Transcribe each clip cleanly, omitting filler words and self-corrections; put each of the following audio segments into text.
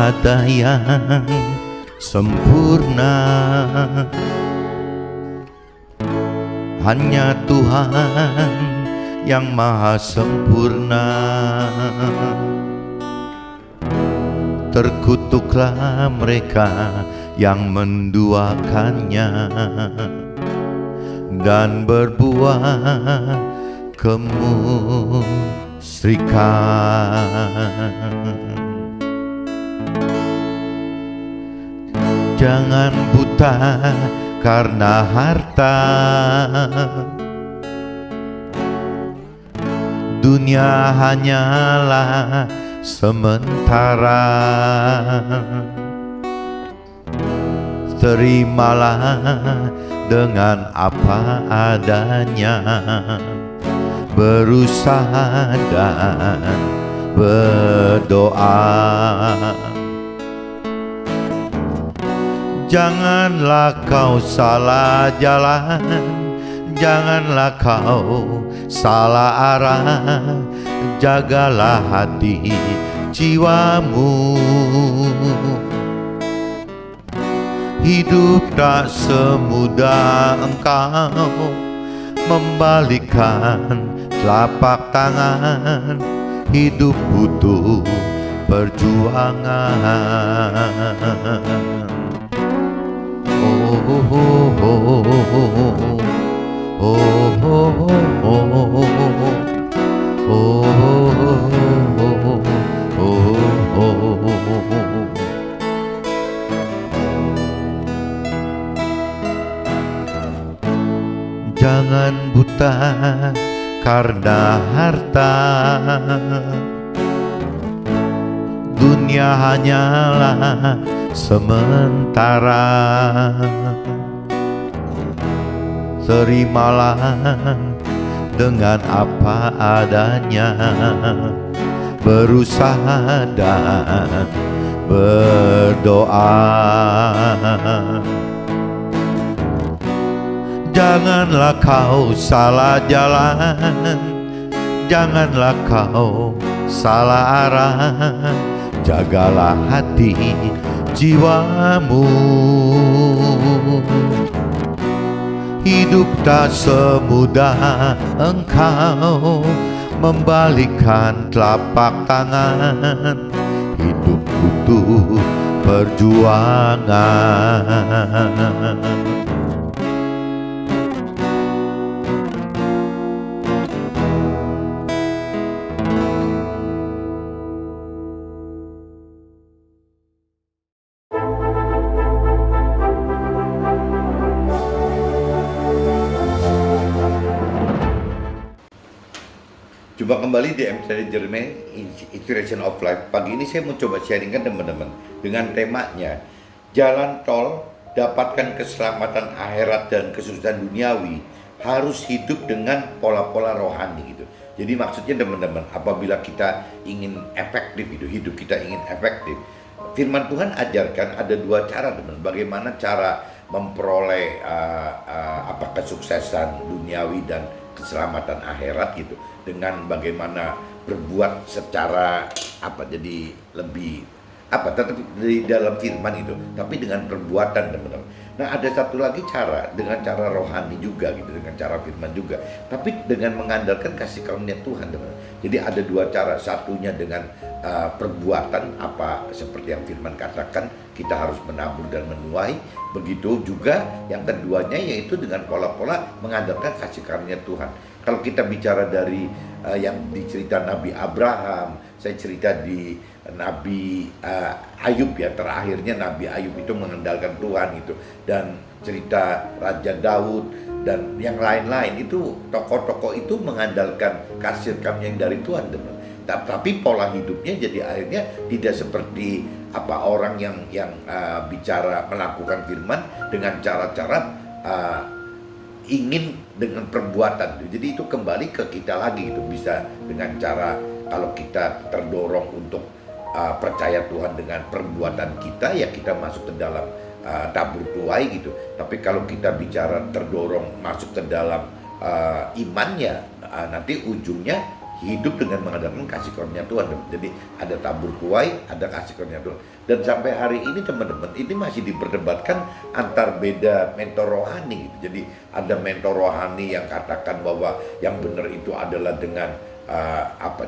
ada yang sempurna, hanya Tuhan yang maha sempurna. Terkutuklah mereka yang menduakannya dan berbuat kemusyrikan. Jangan buta karena harta, dunia hanyalah sementara. Terimalah dengan apa adanya, berusaha dan berdoa. Janganlah kau salah jalan, janganlah kau salah arah, jagalah hati jiwamu. Hidup tak semudah engkau membalikkan telapak tangan, hidup butuh perjuangan. Oh, oh, oh, oh, oh, oh, oh, oh. Jangan buta karena harta, dunia hanyalah sementara. Terimalah dengan apa adanya, berusaha dan berdoa. Janganlah kau salah jalan, janganlah kau salah arah, jagalah hati jiwamu. Hidup tak semudah engkau membalikkan telapak tangan, hidup butuh perjuangan. Jumpa kembali di MC Jeremy Inspiration of Life. Pagi ini saya mau coba sharingkan teman-teman dengan temanya jalan tol, dapatkan keselamatan akhirat dan kesuksesan duniawi, harus hidup dengan pola-pola rohani gitu. Jadi maksudnya teman-teman, apabila kita ingin efektif hidup kita ingin efektif, firman Tuhan ajarkan ada dua cara teman-teman. Bagaimana cara memperoleh kesuksesan duniawi dan keselamatan akhirat gitu, dengan bagaimana berbuat secara jadi lebih tetap di dalam firman itu, tapi dengan perbuatan teman-teman. Nah ada satu lagi cara, dengan cara rohani juga gitu, dengan cara firman juga, tapi dengan mengandalkan kasih karunia Tuhan teman-teman. Jadi ada dua cara, satunya dengan perbuatan seperti yang firman katakan, kita harus menabur dan menuai. Begitu juga yang keduanya yaitu dengan pola-pola mengandalkan kasih karunia Tuhan. Kalau kita bicara dari yang dicerita Nabi Abraham, saya cerita di Nabi Ayub ya, terakhirnya Nabi Ayub itu mengandalkan Tuhan itu, dan cerita Raja Daud dan yang lain-lain itu, tokoh-tokoh itu mengandalkan kasih karunia yang dari Tuhan teman. Tapi pola hidupnya jadi akhirnya tidak seperti orang yang bicara melakukan firman dengan cara-cara ingin dengan perbuatan. Jadi itu kembali ke kita lagi itu, bisa dengan cara kalau kita terdorong untuk percaya Tuhan dengan perbuatan kita, ya kita masuk ke dalam tabur tuai gitu. Tapi kalau kita bicara terdorong masuk ke dalam imannya, nanti ujungnya hidup dengan mengandalkan kasih karunia Tuhan. Jadi ada tabur tuai, ada kasih karunia Tuhan. Dan sampai hari ini teman-teman, ini masih diperdebatkan antar beda mentor rohani gitu. Jadi ada mentor rohani yang katakan bahwa yang benar itu adalah dengan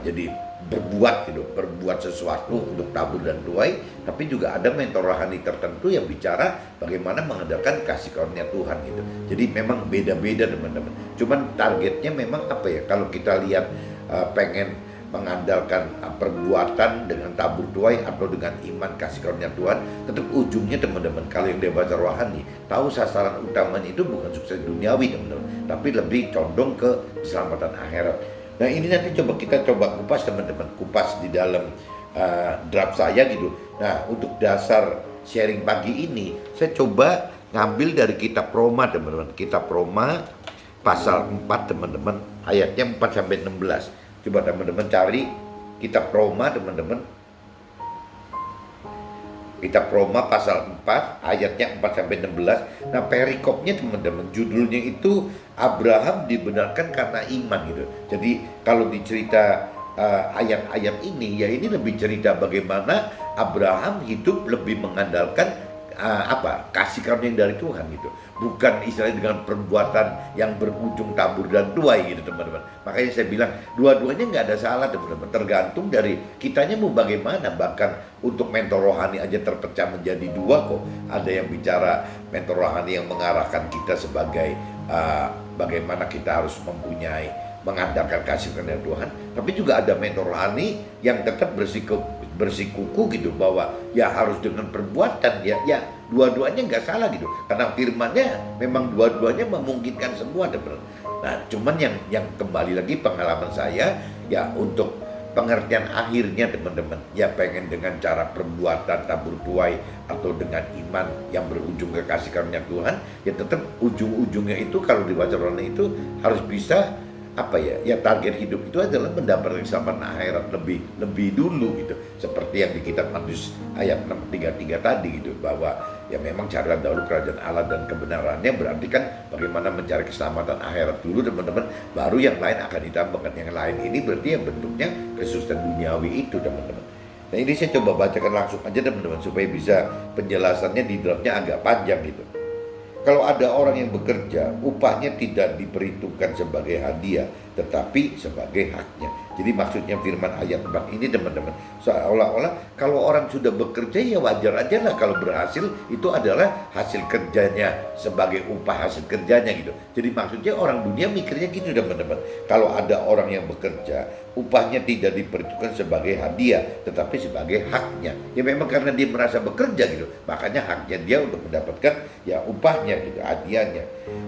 jadi berbuat sesuatu untuk tabur dan tuai. Tapi juga ada mentor rohani tertentu yang bicara bagaimana mengandalkan kasih karunia Tuhan gitu. Jadi memang beda-beda teman-teman. Cuman targetnya memang kalau kita lihat pengen mengandalkan perbuatan dengan tabur tuai atau dengan iman kasih karunia Tuhan, tetap ujungnya teman-teman, kalau yang dewasa rohani tahu sasaran utamanya itu bukan sukses duniawi teman-teman, tapi lebih condong ke keselamatan akhirat. Nah ini nanti kita coba kupas teman-teman, kupas di dalam draft saya gitu. Nah untuk dasar sharing pagi ini saya coba ngambil dari kitab Roma teman-teman, kitab Roma pasal 4 teman-teman, ayatnya 4 sampai 16. Coba teman-teman cari kitab Roma teman-teman. Kitab Roma pasal 4 ayatnya 4 sampai 16. Nah, perikopnya teman-teman judulnya itu Abraham dibenarkan karena iman gitu. Jadi kalau dicerita ayat-ayat ini, ya ini lebih cerita bagaimana Abraham hidup lebih mengandalkan kasih karunia yang dari Tuhan gitu, bukan istilahnya dengan perbuatan yang berujung tabur dan tuai gitu teman-teman. Makanya saya bilang dua-duanya nggak ada salah teman-teman, tergantung dari kitanya mau bagaimana. Bahkan untuk mentor rohani aja terpecah menjadi dua kok. Ada yang bicara mentor rohani yang mengarahkan kita sebagai bagaimana kita harus mengandalkan kasih karunia Tuhan, tapi juga ada mentor rohani yang tetap bersikuku gitu bahwa ya harus dengan perbuatan, ya dua-duanya nggak salah gitu, karena firman-Nya memang dua-duanya memungkinkan semua teman. Nah cuman yang kembali lagi pengalaman saya ya untuk pengertian akhirnya teman-teman, ya pengen dengan cara perbuatan tabur tuai atau dengan iman yang berujung ke kasih karunia Tuhan, ya tetap ujung-ujungnya itu kalau dibaca rohani itu harus bisa target hidup itu adalah mendapatkan keselamatan akhirat lebih dulu gitu, seperti yang di kitab Matius ayat 6:33 tadi gitu, bahwa ya memang carilah dahulu kerajaan Allah dan kebenarannya, berarti kan bagaimana mencari keselamatan akhirat dulu teman-teman, baru yang lain akan ditambahkan. Yang lain ini berarti yang bentuknya kesuksesan duniawi itu teman-teman. Nah ini saya coba bacakan langsung aja teman-teman supaya bisa penjelasannya di draftnya agak panjang gitu. Kalau ada orang yang bekerja, upahnya tidak diperhitungkan sebagai hadiah, tetapi sebagai haknya. Jadi maksudnya firman ayat 4 ini teman-teman, seolah-olah kalau orang sudah bekerja ya wajar aja lah kalau berhasil itu adalah hasil kerjanya, sebagai upah hasil kerjanya gitu. Jadi maksudnya orang dunia mikirnya gitu teman-teman. Kalau ada orang yang bekerja, upahnya tidak diperhitungkan sebagai hadiah, tetapi sebagai haknya. Ya memang karena dia merasa bekerja gitu, makanya haknya dia untuk mendapatkan ya upahnya gitu, hadiahnya.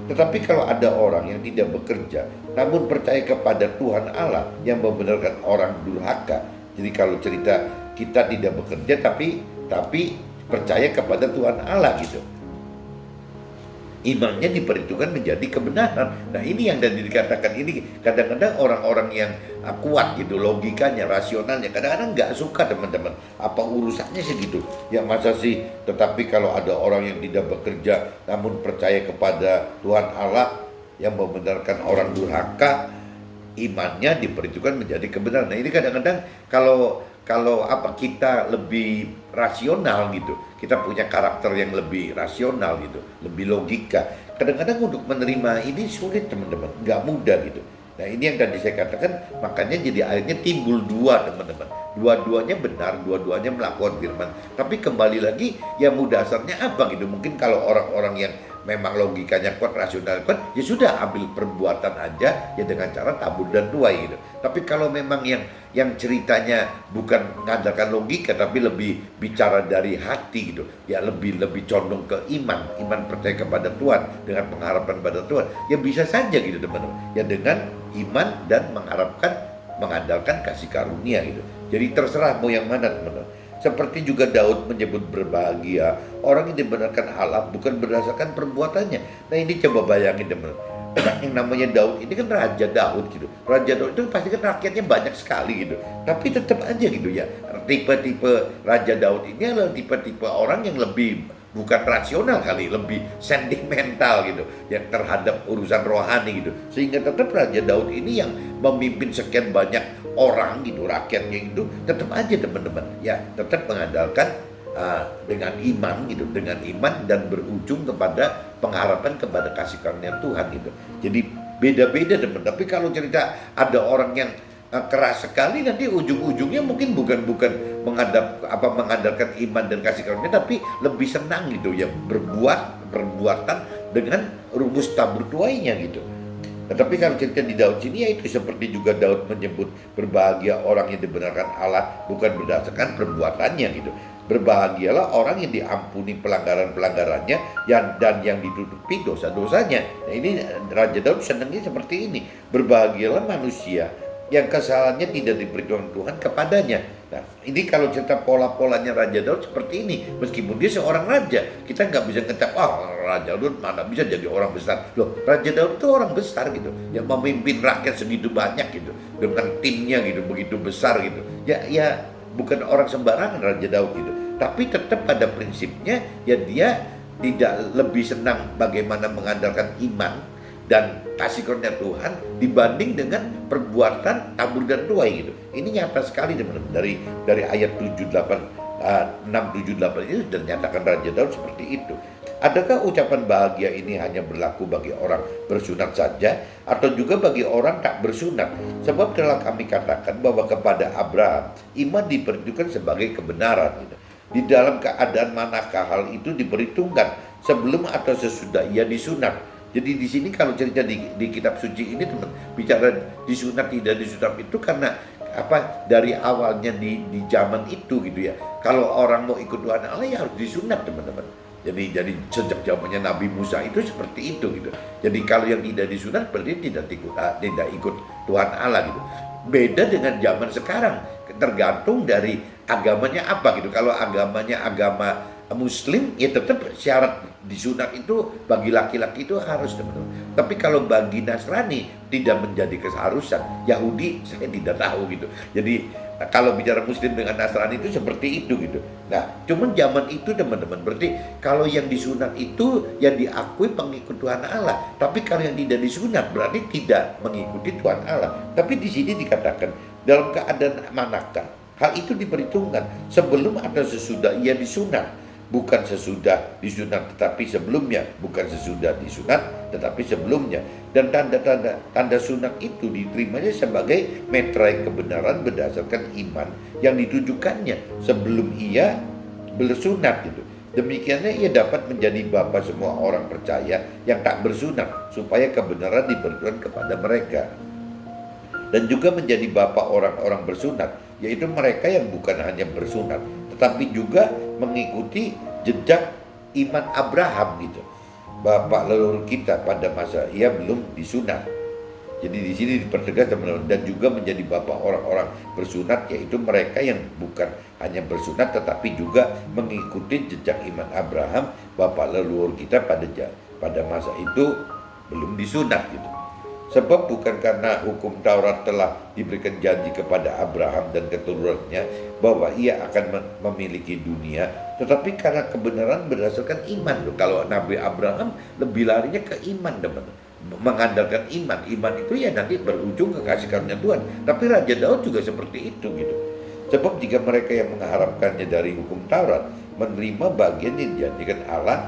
Tetapi kalau ada orang yang tidak bekerja, namun percaya kepada Tuhan Allah yang membenarkan orang durhaka. Jadi kalau cerita kita tidak bekerja tapi percaya kepada Tuhan Allah gitu, imannya diperhitungkan menjadi kebenaran. Nah ini yang tadi dikatakan, ini kadang-kadang orang-orang yang kuat gitu, logikanya, rasionalnya, kadang-kadang nggak suka teman-teman, apa urusannya segitu ya, masa sih. Tetapi kalau ada orang yang tidak bekerja namun percaya kepada Tuhan Allah yang membenarkan orang durhaka, imannya diperhitungkan menjadi kebenaran. Nah ini kadang-kadang kalau kita lebih rasional gitu, kita punya karakter yang lebih rasional gitu, lebih logika, kadang-kadang untuk menerima ini sulit teman-teman, nggak mudah gitu. Nah ini yang tadi saya katakan, makanya jadi akhirnya timbul dua teman-teman, dua-duanya benar, dua-duanya melakukan firman, tapi kembali lagi ya dasarnya apa gitu. Mungkin kalau orang-orang yang memang logikanya kuat, rasional kuat, ya sudah ambil perbuatan aja ya dengan cara tabur dan tuai gitu. Tapi kalau memang yang ceritanya bukan mengandalkan logika tapi lebih bicara dari hati gitu, ya lebih condong ke iman percaya kepada Tuhan dengan pengharapan pada Tuhan, ya bisa saja gitu teman-teman, ya dengan iman dan mengandalkan kasih karunia gitu. Jadi terserah mau yang mana teman-teman. Seperti juga Daud menyebut berbahagia orang yang dibenarkan Allah bukan berdasarkan perbuatannya. Nah ini coba bayangin teman-teman, yang namanya Daud ini kan Raja Daud gitu. Raja Daud itu pasti kan rakyatnya banyak sekali gitu. Tapi tetap aja gitu ya, tipe-tipe Raja Daud ini adalah tipe-tipe orang yang lebih bukan rasional kali, lebih sentimental gitu ya terhadap urusan rohani gitu. Sehingga tetap Raja Daud ini yang memimpin sekian banyak orang gitu, rakyatnya itu tetap aja teman-teman ya tetap mengandalkan dengan iman gitu, dengan iman dan berujung kepada pengharapan kepada kasih karunia Tuhan gitu. Jadi beda-beda teman. Tapi kalau cerita ada orang yang keras sekali, nanti ujung-ujungnya mungkin bukan mengandalkan iman dan kasih karunia, tapi lebih senang gitu ya perbuatan dengan rumus tabur tuainya gitu. Tetapi kalau cerita di Daud sini ya itu seperti juga Daud menyebut berbahagia orang yang dibenarkan Allah bukan berdasarkan perbuatannya gitu. Berbahagialah orang yang diampuni pelanggaran-pelanggarannya dan yang ditutupi dosa-dosanya. Nah ini Raja Daud senangnya seperti ini. Berbahagialah manusia yang kesalahannya tidak diberitahukan Tuhan kepadanya. Nah ini kalau cerita pola-polanya Raja Daud seperti ini. Meskipun dia seorang raja, kita nggak bisa ngecap Raja Daud mana bisa jadi orang besar. Loh, Raja Daud itu orang besar gitu, yang memimpin rakyat segitu banyak gitu, dengan timnya gitu begitu besar gitu. Ya bukan orang sembarangan Raja Daud gitu. Tapi tetap pada prinsipnya ya dia tidak lebih senang bagaimana mengandalkan iman dan kasih karunia Tuhan dibanding dengan perbuatan tabur dan tuai gitu. Ini nyata sekali teman-teman dari ayat 6, 7, 8 itu sudah dinyatakan Raja Daud seperti itu. Adakah ucapan bahagia ini hanya berlaku bagi orang bersunat saja atau juga bagi orang tak bersunat? Sebab telah kami katakan bahwa kepada Abraham iman diperhitungkan sebagai kebenaran gitu. Di dalam keadaan manakah hal itu diperhitungkan, sebelum atau sesudah ia disunat? Jadi di sini kalau cerita di kitab suci ini teman bicara disunat tidak disunat itu karena dari awalnya di zaman itu gitu ya. Kalau orang mau ikut Tuhan Allah ya harus disunat teman-teman. Jadi sejak zamannya Nabi Musa itu seperti itu gitu. Jadi kalau yang tidak disunat berarti tidak ikut Tuhan Allah gitu. Beda dengan zaman sekarang, tergantung dari agamanya apa gitu. Kalau agamanya agama Muslim ya tetap syarat disunat itu bagi laki-laki itu harus teman-teman. Tapi kalau bagi Nasrani tidak menjadi keharusan. Yahudi saya tidak tahu gitu. Jadi kalau bicara Muslim dengan Nasrani itu seperti itu gitu. Nah, cuman zaman itu teman-teman berarti kalau yang disunat itu yang diakui pengikut Tuhan Allah. Tapi kalau yang tidak disunat berarti tidak mengikuti Tuhan Allah. Tapi di sini dikatakan dalam keadaan manakah hal itu diperhitungkan sebelum atau sesudah ia disunat. Bukan sesudah disunat tetapi sebelumnya, bukan sesudah disunat tetapi sebelumnya. Dan tanda sunat itu diterimanya sebagai meterai kebenaran berdasarkan iman yang ditujukannya sebelum ia bersunat gitu. Demikiannya ia dapat menjadi bapa semua orang percaya yang tak bersunat supaya kebenaran diberikan kepada mereka. Dan juga menjadi bapa orang-orang bersunat, yaitu mereka yang bukan hanya bersunat tetapi juga mengikuti jejak iman Abraham gitu. Bapak leluhur kita pada masa ia belum disunat. Jadi di sini dipertegas teman-teman, dan juga menjadi bapak orang-orang bersunat, yaitu mereka yang bukan hanya bersunat tetapi juga mengikuti jejak iman Abraham, bapak leluhur kita pada masa itu belum disunat gitu. Sebab bukan karena hukum Taurat telah diberikan janji kepada Abraham dan keturunannya bahwa ia akan memiliki dunia, tetapi karena kebenaran berdasarkan iman. Kalau Nabi Abraham lebih larinya ke iman teman-teman, mengandalkan iman. Iman itu ya nanti berujung ke kasih karunia Tuhan. Tapi Raja Daud juga seperti itu gitu. Sebab jika mereka yang mengharapkannya dari hukum Taurat menerima bagian yang dijanjikan Allah,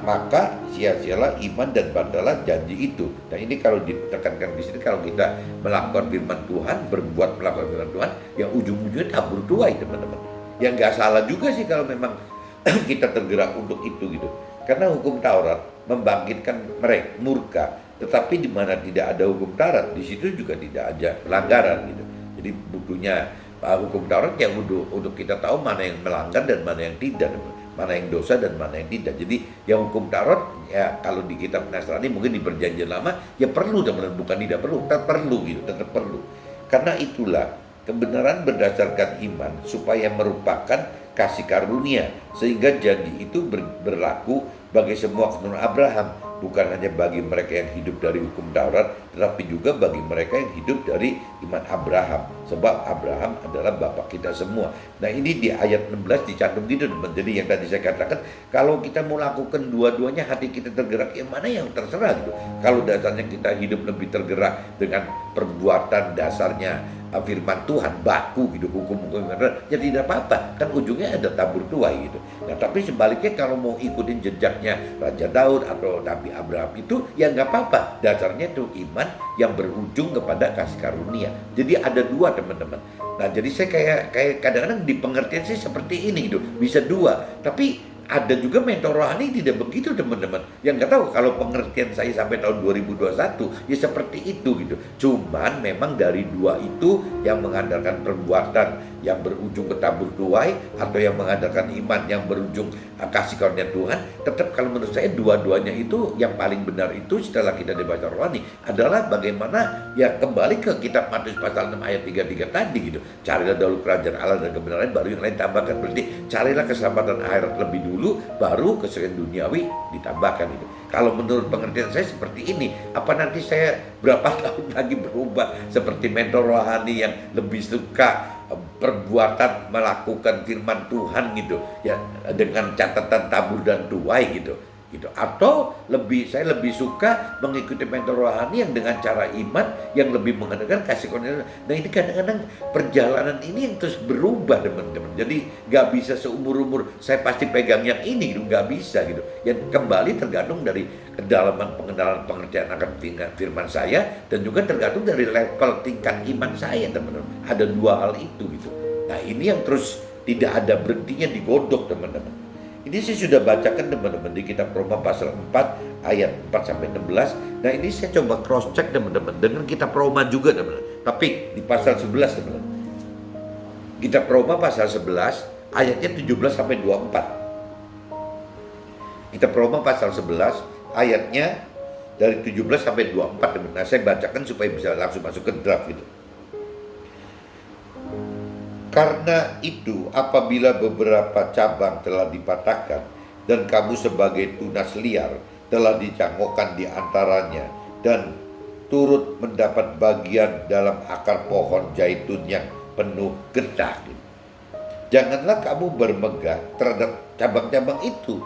maka sia-sialah iman dan batalah janji itu. Nah ini kalau ditekankan di sini, kalau kita melakukan firman Tuhan, berbuat melakukan firman Tuhan, yang ujung-ujungnya tabur tuai teman-teman. Yang nggak salah juga sih kalau memang kita tergerak untuk itu gitu. Karena hukum Taurat membangkitkan mereka murka, tetapi di mana tidak ada hukum Taurat, di situ juga tidak ada pelanggaran gitu. Jadi butuhnya hukum Taurat yang untuk kita tahu mana yang melanggar dan mana yang tidak. Mana yang dosa dan mana yang tidak. Jadi yang hukum Taurat ya kalau di kitab Nasrani mungkin di perjanjian lama ya perlu teman-teman, bukan tidak perlu, tetap perlu gitu, tetap perlu. Karena itulah kebenaran berdasarkan iman supaya merupakan kasih karunia sehingga janji itu berlaku bagi semua keturunan Abraham bukan hanya bagi mereka yang hidup dari hukum Taurat, tetapi juga bagi mereka yang hidup dari iman Abraham. Sebab Abraham adalah bapak kita semua. Nah ini di ayat 16 dicantum gitu teman. Jadi yang tadi saya katakan, kalau kita mau lakukan dua-duanya hati kita tergerak, yang mana yang terserah gitu. Kalau dasarnya kita hidup lebih tergerak dengan perbuatan dasarnya firman Tuhan, baku gitu, hukum-hukum ya tidak apa-apa, kan ujungnya ada tabur tuai gitu. Nah tapi sebaliknya kalau mau ikutin jejaknya Raja Daud atau Nabi Abraham itu ya nggak apa-apa, dasarnya itu iman yang berujung kepada kasih karunia. Jadi ada dua teman-teman. Nah jadi saya kayak kadang-kadang di pengertian saya seperti ini gitu, bisa dua, tapi ada juga mentor rohani tidak begitu teman-teman. Yang nggak tahu kalau pengertian saya sampai tahun 2021 ya seperti itu gitu. Cuman memang dari dua itu yang mengandalkan perbuatan yang berujung ke tabur tuai atau yang mengandalkan iman yang berujung kasih karunia Tuhan, tetap kalau menurut saya dua-duanya itu yang paling benar itu setelah kita dibaca rohani adalah bagaimana ya kembali ke kitab Matius pasal 6 ayat 33 tadi gitu. Carilah dahulu kerajaan Allah dan kebenaran, baru yang lain tambahkan. Berarti carilah keselamatan akhirat lebih dulu, baru kesehatan duniawi ditambahkan itu. Kalau menurut pengertian saya seperti ini, apa nanti saya berapa tahun lagi berubah seperti mentor rohani yang lebih suka perbuatan melakukan firman Tuhan gitu ya, dengan catatan tabur dan tuai gitu, atau saya lebih suka mengikuti mentor rohani yang dengan cara iman yang lebih mengandalkan kasih karunia. Nah ini kadang-kadang perjalanan ini yang terus berubah teman-teman. Jadi nggak bisa seumur-umur saya pasti pegang yang ini gitu, nggak bisa gitu. Yang kembali tergantung dari kedalaman pengenalan pengertian akan firman saya, dan juga tergantung dari level tingkat iman saya teman-teman. Ada dua hal itu gitu. Nah ini yang terus tidak ada berhentinya digodok teman-teman. Ini saya sudah bacakan teman-teman di kitab Roma pasal 4 ayat 4 sampai 16. Nah ini saya coba cross check teman-teman dengan kitab Roma juga teman-teman. Tapi di pasal 11 teman-teman. Kitab Roma pasal 11 ayatnya 17 sampai 24. Kitab Roma pasal 11 ayatnya dari 17 sampai 24 teman-teman. Nah saya bacakan supaya bisa langsung masuk ke draft gitu. Karena itu apabila beberapa cabang telah dipatahkan dan kamu sebagai tunas liar telah dicangkokkan di antaranya dan turut mendapat bagian dalam akar pohon zaitun yang penuh getah, janganlah kamu bermegah terhadap cabang-cabang itu.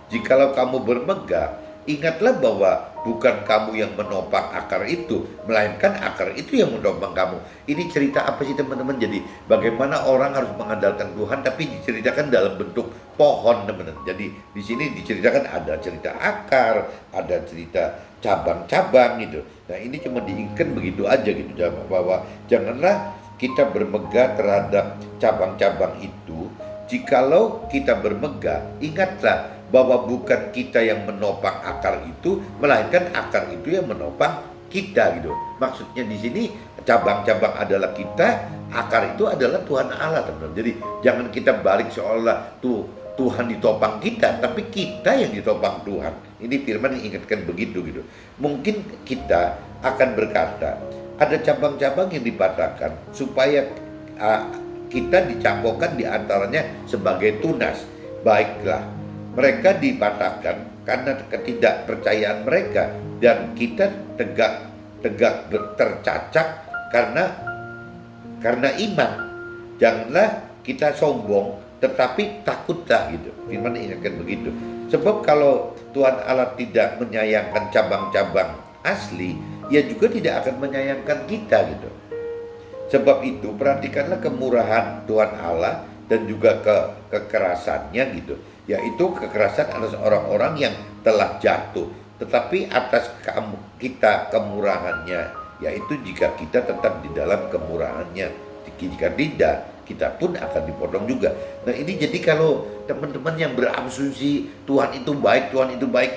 Jikalau kamu bermegah, ingatlah bahwa bukan kamu yang menopang akar itu, melainkan akar itu yang menopang kamu. Ini cerita apa sih teman-teman? Jadi bagaimana orang harus mengandalkan Tuhan, tapi diceritakan dalam bentuk pohon teman-teman. Jadi di sini diceritakan ada cerita akar, ada cerita cabang-cabang gitu. Nah ini cuma diinginkan begitu aja gitu, bahwa janganlah kita bermegah terhadap cabang-cabang itu. Jikalau kita bermegah, ingatlah bahwa bukan kita yang menopang akar itu, melainkan akar itu yang menopang kita gitu. Maksudnya di sini cabang-cabang adalah kita, akar itu adalah Tuhan Allah teman-teman. Jadi jangan kita balik seolah Tuhan ditopang kita, tapi kita yang ditopang Tuhan. Ini firman yang ingatkan begitu gitu. Mungkin kita akan berkata ada cabang-cabang yang dipatahkan supaya kita dicangkokkan di antaranya sebagai tunas. Baiklah, mereka dipatahkan karena ketidakpercayaan mereka, dan kita tegak tercacak karena iman. Janganlah kita sombong, tetapi takutlah gitu. Firman ingatkan begitu. Sebab kalau Tuhan Allah tidak menyayangkan cabang-cabang asli, Ia juga tidak akan menyayangkan kita gitu. Sebab itu perhatikanlah kemurahan Tuhan Allah dan juga kekerasannya gitu. Yaitu kekerasan atas orang-orang yang telah jatuh, tetapi atas kita kemurahannya, yaitu jika kita tetap di dalam kemurahannya. Jika tidak, kita pun akan dipotong juga. Nah ini jadi kalau teman-teman yang berasumsi Tuhan itu baik,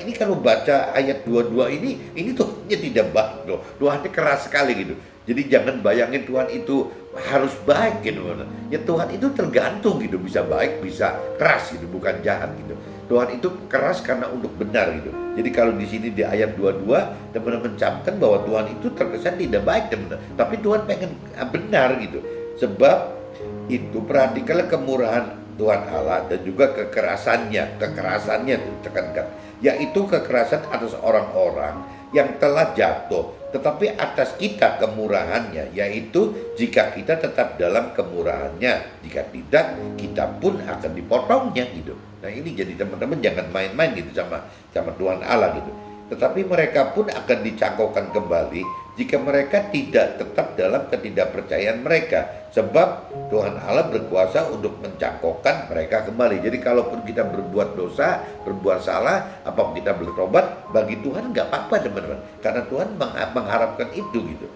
ini kalau baca ayat 22 ini Tuhannya tidak baik loh. Tuhannya keras sekali gitu. Jadi jangan bayangin Tuhan itu harus baik gitu. Ya Tuhan itu tergantung gitu, bisa baik, bisa keras gitu, bukan jahat gitu. Tuhan itu keras karena untuk benar gitu. Jadi kalau di sini di ayat 22 teman-teman camkan bahwa Tuhan itu terkesan tidak baik teman-teman, tapi Tuhan pengen benar gitu. Sebab itu perhatikanlah kemurahan Tuhan Allah dan juga kekerasannya tekankan. yaitu kekerasan atas orang-orang yang telah jatuh, tetapi atas kita kemurahannya, yaitu jika kita tetap dalam kemurahannya, jika tidak kita pun akan dipotongnya gitu. Nah ini jadi teman-teman jangan main-main gitu sama Tuhan Allah gitu. Tetapi mereka pun akan dicangkokkan kembali jika mereka tidak tetap dalam ketidakpercayaan mereka. Sebab Tuhan Allah berkuasa untuk mencangkokkan mereka kembali. Jadi kalaupun kita berbuat dosa, berbuat salah, apapun kita bertobat, bagi Tuhan nggak apa-apa teman-teman. Karena Tuhan mengharapkan itu gitu.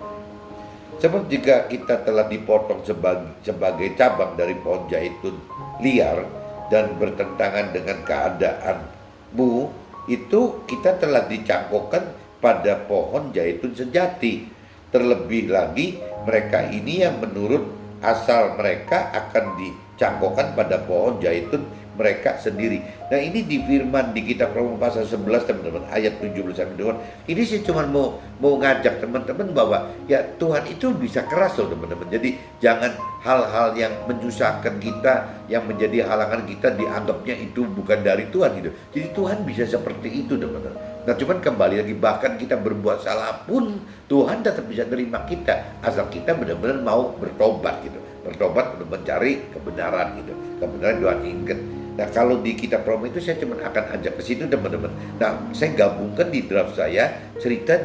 Sebab jika kita telah dipotong sebagai cabang dari pohon zaitun liar dan bertentangan dengan keadaanmu, itu kita telah dicangkokkan pada pohon zaitun sejati. Terlebih lagi mereka ini yang menurut asal mereka akan dicangkokkan pada pohon zaitun mereka sendiri. Nah ini di firman di kitab Roma pasal 11 teman-teman, ayat 17-20. Ini sih cuma mau ngajak teman-teman bahwa ya Tuhan itu bisa keras loh teman-teman. Jadi jangan hal-hal yang menyusahkan kita, yang menjadi halangan kita dianggapnya itu bukan dari Tuhan gitu. Jadi Tuhan bisa seperti itu teman-teman. Nah cuman kembali lagi, bahkan kita berbuat salah pun Tuhan tetap bisa terima kita, asal kita benar-benar mau bertobat gitu. Bertobat untuk mencari kebenaran gitu. Kebenaran Tuhan ingat. Nah kalau di kitab Roma itu saya cuma akan ajak ke situ teman-teman. Nah saya gabungkan di draft saya cerita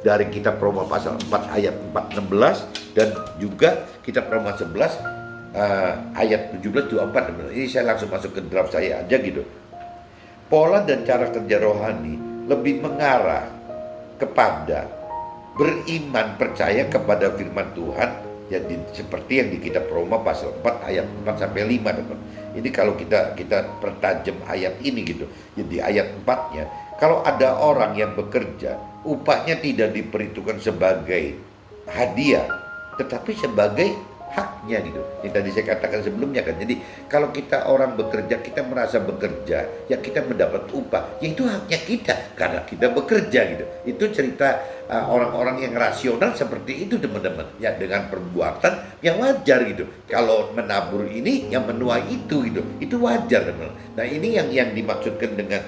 dari kitab Roma pasal 4 ayat 4-16 dan juga kitab Roma 11 ayat 17-24 teman-teman. Ini saya langsung masuk ke draft saya aja gitu. Pola dan cara kerja rohani lebih mengarah kepada beriman percaya kepada firman Tuhan ya, seperti yang di kitab Roma pasal 4 ayat 4-5 teman. Ini kalau kita pertajam ayat ini gitu. Jadi ayat 4-nya, kalau ada orang yang bekerja, upahnya tidak diperhitungkan sebagai hadiah, tetapi sebagai haknya gitu. Yang tadi saya katakan sebelumnya kan. Jadi kalau kita orang bekerja, kita merasa bekerja, ya kita mendapat upah, ya itu haknya kita karena kita bekerja gitu. Itu cerita orang-orang yang rasional seperti itu teman-teman. Ya dengan perbuatan yang wajar gitu. Kalau menabur ini, yang menuai itu gitu. Itu wajar teman-teman. Nah ini yang dimaksudkan dengan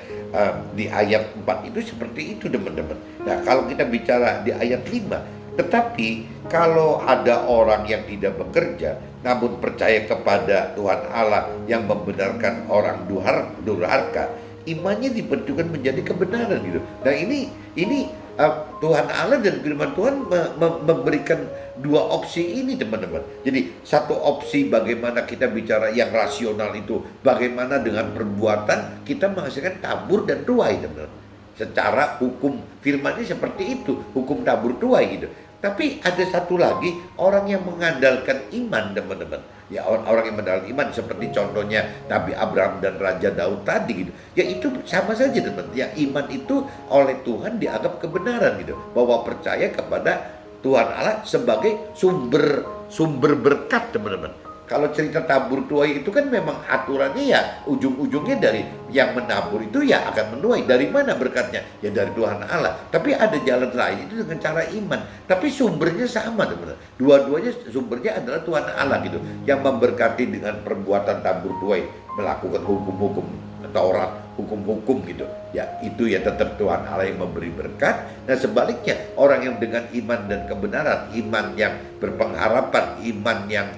di ayat 4 itu seperti itu teman-teman. Nah kalau kita bicara di ayat 5, tetapi kalau ada orang yang tidak bekerja namun percaya kepada Tuhan Allah yang membenarkan orang durhaka, imannya dibentukkan menjadi kebenaran gitu. Nah ini Tuhan Allah dan firman Tuhan memberikan dua opsi ini teman-teman. Jadi satu opsi bagaimana kita bicara yang rasional itu, bagaimana dengan perbuatan kita menghasilkan tabur dan tuai teman-teman. Secara hukum firmannya seperti itu, hukum tabur tuai gitu. Tapi ada satu lagi, orang yang mengandalkan iman teman-teman. Ya orang yang mengandalkan iman seperti contohnya Nabi Abraham dan Raja Daud tadi gitu. Ya itu sama saja teman-teman. Ya iman itu oleh Tuhan dianggap kebenaran gitu. Bahwa percaya kepada Tuhan Allah sebagai sumber berkat teman-teman. Kalau cerita tabur tuai itu kan memang aturannya ya ujung-ujungnya dari yang menabur itu ya akan menuai. Dari mana berkatnya? Ya dari Tuhan Allah. Tapi ada jalan lain itu dengan cara iman. Tapi sumbernya sama teman-teman. Dua-duanya sumbernya adalah Tuhan Allah gitu. Yang memberkati dengan perbuatan tabur tuai, melakukan hukum-hukum Taurat, hukum-hukum gitu. Ya itu ya tetap Tuhan Allah yang memberi berkat. Nah sebaliknya orang yang dengan iman dan kebenaran, iman yang berpengharapan, iman yang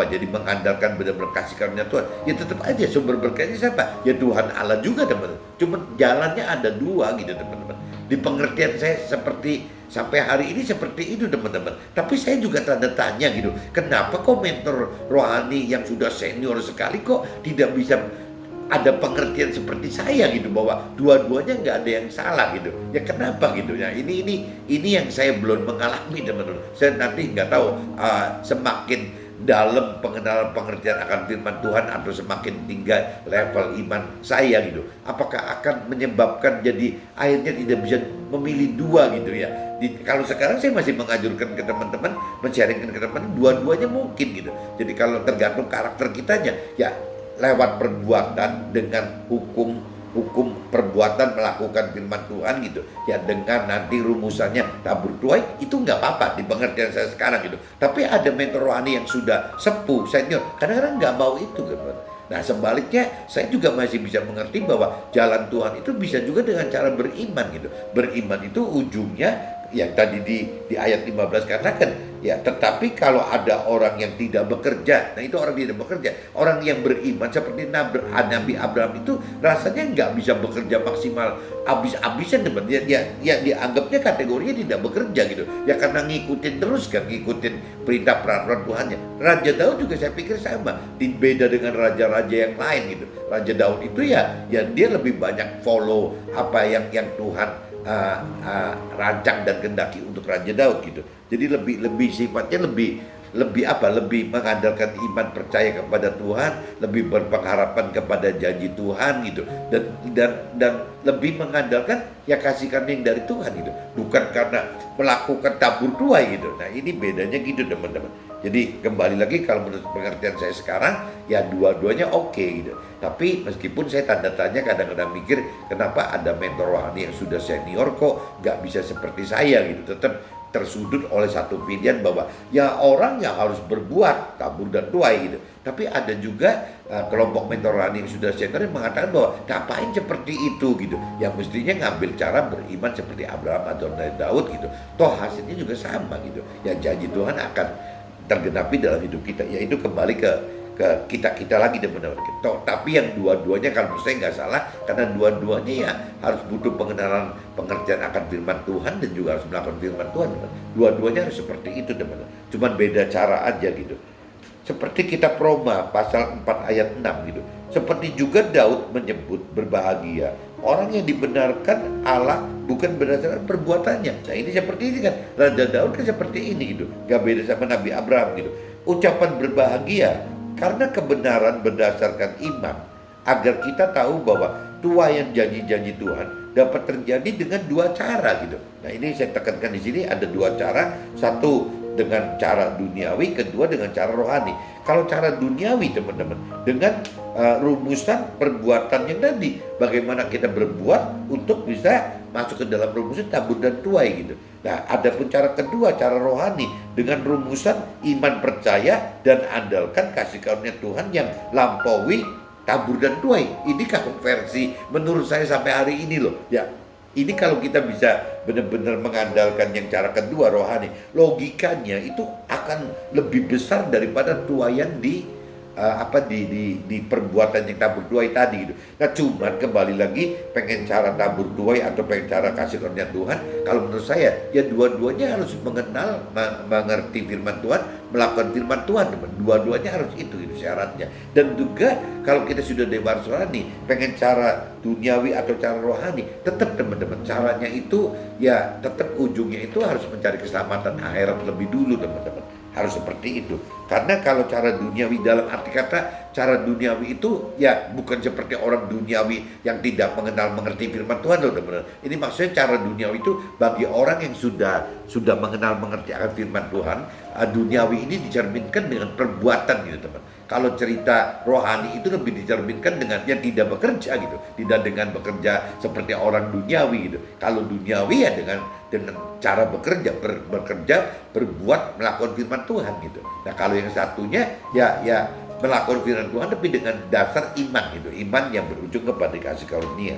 jadi mengandalkan benar-benar kasih karunia Tuhan, ya tetap aja sumber berkatnya siapa? Ya Tuhan Allah juga teman-teman. Cuma jalannya ada dua gitu teman-teman. Di pengertian saya seperti sampai hari ini seperti itu teman-teman. Tapi saya juga tanda tanya gitu. Kenapa kok mentor rohani yang sudah senior sekali kok tidak bisa ada pengertian seperti saya gitu, bahwa dua-duanya nggak ada yang salah gitu. Ya kenapa gitu ya? Ini yang saya belum mengalami teman-teman. Saya nanti nggak tahu semakin dalam pengenalan pengertian akan firman Tuhan atau semakin tinggi level iman saya gitu, apakah akan menyebabkan jadi akhirnya tidak bisa memilih dua gitu ya. Kalau sekarang saya masih menganjurkan ke teman-teman, men-sharingkan ke teman-teman, dua-duanya mungkin gitu. Jadi kalau tergantung karakter kitanya ya lewat perbuatan dengan hukum perbuatan melakukan firman Tuhan gitu ya, dengan nanti rumusannya tabur tuai itu nggak apa-apa di pengertian saya sekarang gitu. Tapi ada mentor rohani yang sudah sepuh senior kadang-kadang nggak mau itu gitu. Nah sebaliknya saya juga masih bisa mengerti bahwa jalan Tuhan itu bisa juga dengan cara beriman gitu. Beriman itu ujungnya yang tadi di ayat 15 katakan, ya tetapi kalau ada orang yang tidak bekerja, nah itu orang tidak bekerja, orang yang beriman seperti Nabi Abraham itu rasanya nggak bisa bekerja maksimal habis-habisan teman, ya dianggapnya kategorinya tidak bekerja gitu, ya karena ngikutin terus kan, ngikutin perintah peraturan Tuhannya. Raja Daud juga saya pikir sama, beda dengan raja-raja yang lain gitu. Raja Daud itu ya dia lebih banyak follow apa yang Tuhan rancang dan kendaki untuk Raja Daud gitu. Jadi lebih sifatnya lebih mengandalkan iman percaya kepada Tuhan, lebih berpengharapan kepada janji Tuhan gitu, dan lebih mengandalkan ya kasih karunia dari Tuhan gitu, bukan karena melakukan tabur tuai gitu. Nah ini bedanya gitu teman-teman. Jadi kembali lagi kalau menurut pengertian saya sekarang ya dua-duanya oke gitu. Tapi meskipun saya tanda tanya kadang-kadang mikir kenapa ada mentor rohani yang sudah senior kok nggak bisa seperti saya gitu, tetap tersudut oleh satu pilihan bahwa ya orang yang harus berbuat tabur dan tuai gitu. Tapi ada juga kelompok mentor rohani yang sudah senior yang mengatakan bahwa ngapain seperti itu gitu. Yang mestinya ngambil cara beriman seperti Abraham atau Daud gitu. Toh hasilnya juga sama gitu. Ya janji Tuhan akan tergenapi dalam hidup kita. Yaitu kembali ke kita lagi teman-teman. Tapi yang dua-duanya kalau menurut saya nggak salah, karena dua-duanya ya harus butuh pengenalan pengertian akan firman Tuhan dan juga harus melakukan firman Tuhan. Dua-duanya harus seperti itu teman-teman. Cuman beda cara aja gitu. Seperti kitab Roma pasal 4 ayat 6 gitu. Seperti juga Daud menyebut berbahagia orang yang dibenarkan Allah bukan berdasarkan perbuatannya. Nah ini seperti ini kan, Raja Daud kan seperti ini gitu. Gak beda sama Nabi Abraham gitu. Ucapan berbahagia karena kebenaran berdasarkan iman, agar kita tahu bahwa tuaian janji-janji Tuhan dapat terjadi dengan dua cara gitu. Nah ini saya tekankan di sini ada dua cara, satu dengan cara duniawi, kedua dengan cara rohani. Kalau cara duniawi teman-teman dengan rumusan perbuatan yang tadi, bagaimana kita berbuat untuk bisa masuk ke dalam rumusan tabur dan tuai gitu. Nah, adapun cara kedua, cara rohani dengan rumusan iman percaya dan andalkan kasih karunia Tuhan yang lampaui tabur dan tuai. Ini kalau versi menurut saya sampai hari ini loh. Ya, ini kalau kita bisa benar-benar mengandalkan yang cara kedua rohani, logikanya itu akan lebih besar daripada tuaian di perbuatan yang tabur tuai tadi gitu. Nah cuman kembali lagi pengen cara tabur tuai atau pengen cara kasih karunia Tuhan, kalau menurut saya ya dua-duanya harus mengerti firman Tuhan, melakukan firman Tuhan, dua-duanya harus itu syaratnya. Dan juga kalau kita sudah dewasa rohani, pengen cara duniawi atau cara rohani, tetap teman-teman caranya itu ya tetap ujungnya itu harus mencari keselamatan akhirat lebih dulu teman-teman. Harus seperti itu. Karena kalau cara duniawi dalam arti kata cara duniawi itu ya bukan seperti orang duniawi yang tidak mengerti firman Tuhan loh teman-teman. Ini maksudnya cara duniawi itu bagi orang yang sudah mengerti akan firman Tuhan, duniawi ini dicerminkan dengan perbuatan gitu teman. Kalau cerita rohani itu lebih dicerminkan dengan yang tidak bekerja gitu, tidak dengan bekerja seperti orang duniawi gitu. Kalau duniawi ya dengan cara bekerja, berbuat, melakukan firman Tuhan gitu. Nah kalau yang satunya ya melakukan firman Tuhan tapi dengan dasar iman gitu, iman yang berujung kepada kasih karunia.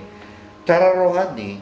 Cara rohani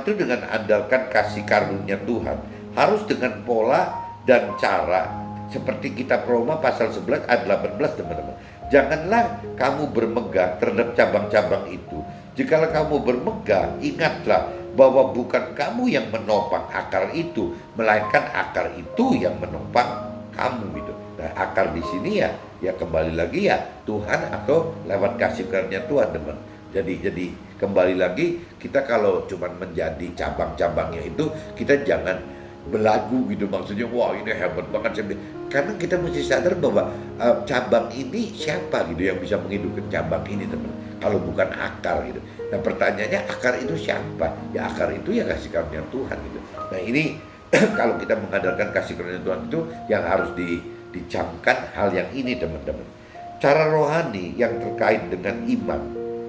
itu dengan andalkan kasih karunia Tuhan, harus dengan pola dan cara seperti kitab Roma pasal 11 ayat 18 teman-teman. Janganlah kamu bermegah terhadap cabang-cabang itu. Jikalau kamu bermegah, ingatlah bahwa bukan kamu yang menopang akar itu, melainkan akar itu yang menopang kamu gitu. Nah, akar di sini ya kembali lagi ya Tuhan atau lewat kasih karunia Tuhan teman. Jadi kembali lagi kita kalau cuma menjadi cabang-cabangnya itu, kita jangan belagu gitu, maksudnya wah ini hebat banget, karena kita mesti sadar bahwa cabang ini siapa gitu yang bisa menghidupkan cabang ini teman, kalau bukan akar gitu. Nah pertanyaannya akar itu siapa? Ya akar itu ya kasih karunia Tuhan gitu. Nah ini kalau kita mengandalkan kasih karunia Tuhan itu yang harus dicamkan hal yang ini teman-teman. Cara rohani yang terkait dengan iman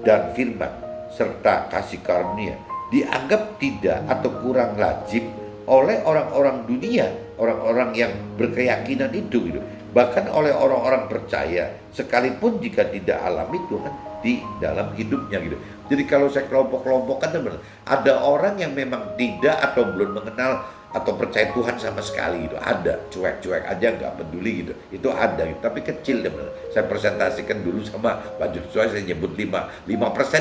dan firman serta kasih karunia dianggap tidak atau kurang lazim oleh orang-orang dunia, orang-orang yang berkeyakinan itu gitu. bahkan oleh orang-orang percaya, sekalipun jika tidak alami Tuhan di dalam hidupnya gitu. Jadi kalau saya kelompok-kelompokkan teman, ada orang yang memang tidak atau belum mengenal atau percaya Tuhan sama sekali gitu, ada cuek-cuek aja nggak peduli gitu, itu ada gitu. Tapi kecil teman. Saya presentasikan dulu sama Pak Joshua, saya nyebut 5%